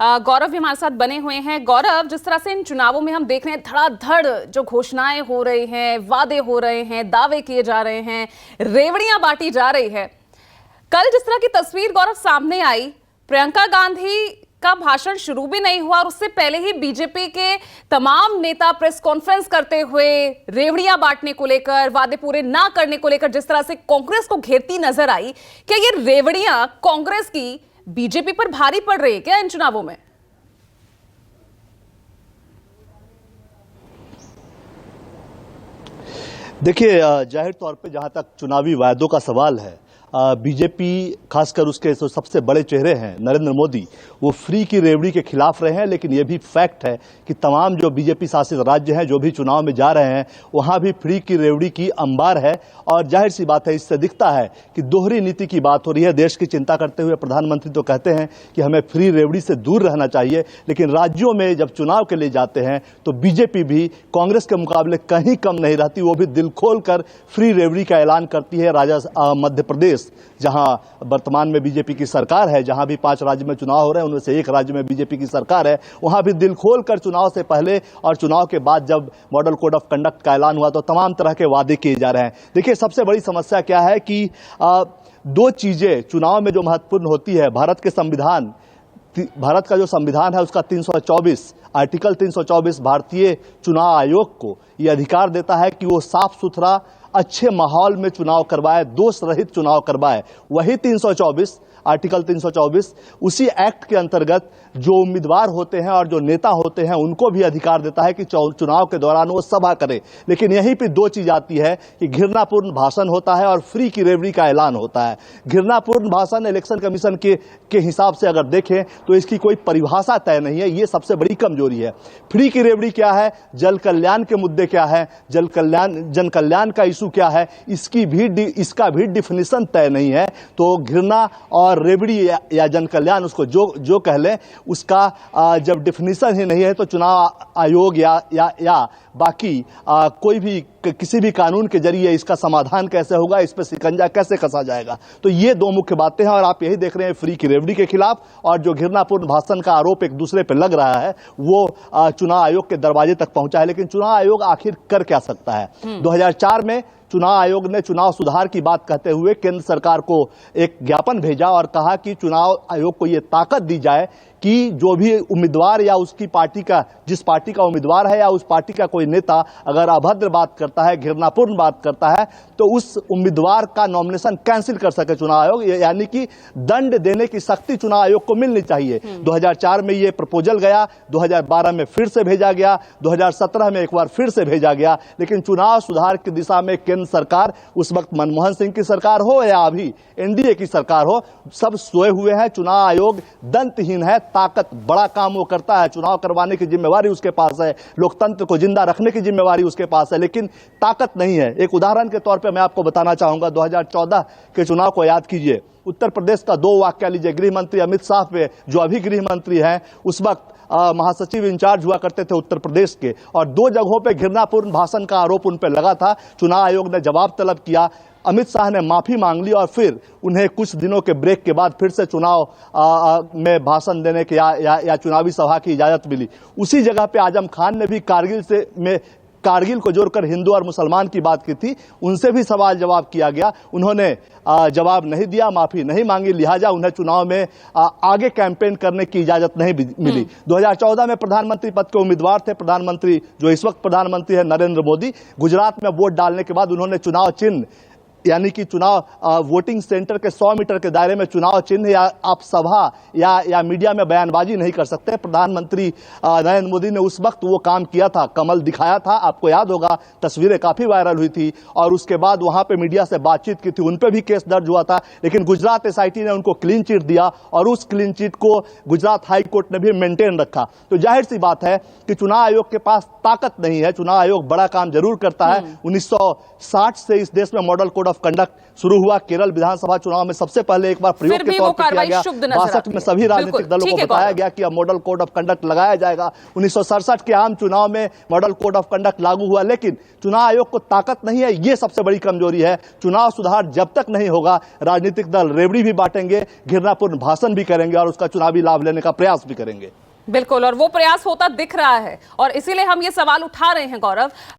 गौरव भी हमारे साथ बने हुए हैं। गौरव, जिस तरह से इन चुनावों में हम देख रहे हैं धड़ाधड़ जो घोषणाएं हो रही हैं, वादे हो रहे हैं, दावे किए जा रहे हैं, रेवड़ियां बांटी जा रही है। कल जिस तरह की तस्वीर गौरव सामने आई, प्रियंका गांधी का भाषण शुरू भी नहीं हुआ और उससे पहले ही बीजेपी के तमाम नेता प्रेस कॉन्फ्रेंस करते हुए रेवड़ियां बांटने को लेकर, वादे पूरे ना करने को लेकर जिस तरह से कांग्रेस को घेरती नजर आई, क्या ये रेवड़ियां कांग्रेस की बीजेपी पर भारी पड़ रही है क्या इन चुनावों में? देखिए, जाहिर तौर पे जहां तक चुनावी वायदों का सवाल है, बीजेपी खासकर उसके जो सबसे बड़े चेहरे हैं नरेंद्र मोदी, वो फ्री की रेवड़ी के खिलाफ रहे हैं। लेकिन ये भी फैक्ट है कि तमाम जो बीजेपी शासित राज्य हैं, जो भी चुनाव में जा रहे हैं, वहां भी फ्री की रेवड़ी की अंबार है। और जाहिर सी बात है, इससे दिखता है कि दोहरी नीति की बात हो रही है। देश की चिंता करते हुए प्रधानमंत्री तो कहते हैं कि हमें फ्री रेवड़ी से दूर रहना चाहिए, लेकिन राज्यों में जब चुनाव के लिए जाते हैं तो बीजेपी भी कांग्रेस के मुकाबले कहीं कम नहीं रहती। वो भी दिल खोल कर फ्री रेवड़ी का ऐलान करती है। मध्य प्रदेश, जहां वर्तमान में बीजेपी की सरकार है, जहां भी 5 राज्य में चुनाव हो रहे हैं, उनमें से एक राज्य में बीजेपी की सरकार है, वहां भी दिल खोलकर चुनाव से पहले और चुनाव के बाद जब मॉडल कोड ऑफ कंडक्ट का ऐलान हुआ तो तमाम तरह के वादे किए जा रहे हैं। देखिए, सबसे बड़ी समस्या क्या है कि 2 चीजें चुनाव में जो महत्वपूर्ण होती है। भारत का जो संविधान है उसका 324 आर्टिकल 324 भारतीय चुनाव आयोग को यह अधिकार देता है कि वो साफ सुथरा अच्छे माहौल में चुनाव करवाए, दोष रहित चुनाव करवाए। वही 324 आर्टिकल 324 उसी एक्ट के अंतर्गत जो उम्मीदवार होते हैं और जो नेता होते हैं उनको भी अधिकार देता है कि चुनाव के दौरान वो सभा करें। लेकिन यहीं पे 2 चीज आती है कि घृणापूर्ण भाषण होता है और फ्री की रेवड़ी का ऐलान होता है। घृणापूर्ण भाषण इलेक्शन कमीशन के हिसाब से अगर देखें तो इसकी कोई परिभाषा तय नहीं है। ये सबसे बड़ी कमजोरी है। फ्री की रेवड़ी क्या है, जल कल्याण के मुद्दे क्या है, जन कल्याण का इशू क्या है, इसका भी डिफिनीशन तय नहीं है। तो घृणा और रेवड़ी या जन कल्याण, उसको जो कह लें, उसका जब डिफिनीशन ही नहीं है तो चुनाव आयोग या बाकी कोई भी किसी भी कानून के जरिए इसका समाधान कैसे होगा, इस पर शिकंजा कैसे कसा जाएगा। तो ये 2 मुख्य बातें हैं और आप यही देख रहे हैं फ्री की रेवड़ी के खिलाफ और जो घृणापूर्ण भाषण का आरोप एक दूसरे पर लग रहा है वो चुनाव आयोग के दरवाजे तक पहुंचा है। लेकिन चुनाव आयोग आखिर कर क्या सकता है? 2004 में चुनाव आयोग ने चुनाव सुधार की बात कहते हुए केंद्र सरकार को एक ज्ञापन भेजा और कहा कि चुनाव आयोग को यह ताकत दी जाए कि जो भी उम्मीदवार या उसकी पार्टी का, जिस पार्टी का उम्मीदवार है या उस पार्टी का कोई नेता अगर अभद्र बात करता है, घृणापूर्ण बात करता है, तो उस उम्मीदवार का नॉमिनेशन कैंसिल कर सके चुनाव आयोग। यानी कि दंड देने की शक्ति चुनाव आयोग को मिलनी चाहिए। 2004 में ये प्रपोजल गया, 2012 में फिर से भेजा गया, 2017 में एक बार फिर से भेजा गया। लेकिन चुनाव सुधार की दिशा में केंद्र सरकार, उस वक्त मनमोहन सिंह की सरकार हो या अभी एनडीए की सरकार हो, सब सोए हुए हैं। चुनाव आयोग दंतहीन है। ताकत बड़ा काम वो करता है, चुनाव करवाने की जिम्मेवारी उसके पास है, लोकतंत्र को जिंदा रखने की जिम्मेवारी उसके पास है, लेकिन ताकत नहीं है। एक उदाहरण के तौर पे मैं आपको बताना चाहूंगा, 2014 के चुनाव को याद कीजिए। उत्तर प्रदेश का 2 वाक्य लीजिए। गृह मंत्री अमित शाह पे, जो अभी गृह मंत्री हैं, उस वक्त महासचिव इंचार्ज हुआ करते थे उत्तर प्रदेश के, और 2 जगहों पे घृणापूर्ण भाषण का आरोप उन पे लगा था। चुनाव आयोग ने जवाब तलब किया, अमित शाह ने माफी मांग ली और फिर उन्हें कुछ दिनों के ब्रेक के बाद फिर से चुनाव में भाषण देने के या चुनावी सभा की इजाजत मिली। उसी जगह पे आजम खान ने भी कारगिल को जोड़कर हिंदू और मुसलमान की बात की थी, उनसे भी सवाल जवाब किया गया। उन्होंने जवाब नहीं दिया, माफी नहीं मांगी, लिहाजा उन्हें चुनाव में आगे कैंपेन करने की इजाजत नहीं मिली। 2014 में प्रधानमंत्री पद के उम्मीदवार थे प्रधानमंत्री, जो इस वक्त प्रधानमंत्री है नरेंद्र मोदी। गुजरात में वोट डालने के बाद उन्होंने चुनाव चिन्ह, यानी कि चुनाव वोटिंग सेंटर के 100 मीटर के दायरे में चुनाव चिन्ह या आप सभा या मीडिया में बयानबाजी नहीं कर सकते। प्रधानमंत्री नरेंद्र मोदी ने उस वक्त वो काम किया था, कमल दिखाया था, आपको याद होगा, तस्वीरें काफी वायरल हुई थी और उसके बाद वहां पे मीडिया से बातचीत की थी, उन पे भी केस दर्ज हुआ था। लेकिन गुजरात एसआईटी ने उनको क्लीन चिट दिया और उस क्लीन चिट को गुजरात हाई कोर्ट ने भी मेंटेन रखा। तो जाहिर सी बात है कि चुनाव आयोग के पास ताकत नहीं है। चुनाव आयोग बड़ा काम जरूर करता है। 1960 से इस देश में model code of of conduct शुरू हुआ। केरल विधानसभा चुनाव में सबसे पहले एक बार प्रयोग फिर के भी तौर वो पर किया कार्रवाई गया। शुभ नजर 62 आती में है। सभी राजनीतिक बिल्कुल, दलों ठीक को है बताया गौरव। गया कि अब मॉडल कोड ऑफ कंडक्ट लगाया जाएगा। 1967 के आम चुनाव में मॉडल कोड ऑफ कंडक्ट लागू हुआ, लेकिन चुनाव आयोग को ताकत नहीं है। ये सबसे बड़ी कमजोरी है। चुनाव सुधार जब तक नहीं होगा, राजनीतिक दल रेवड़ी भी बांटेंगे, घृणापूर्ण भाषण भी करेंगे और उसका चुनावी लाभ लेने का प्रयास भी करेंगे। बिल्कुल, और वो प्रयास होता दिख रहा है और इसीलिए हम ये सवाल उठा रहे हैं गौरव।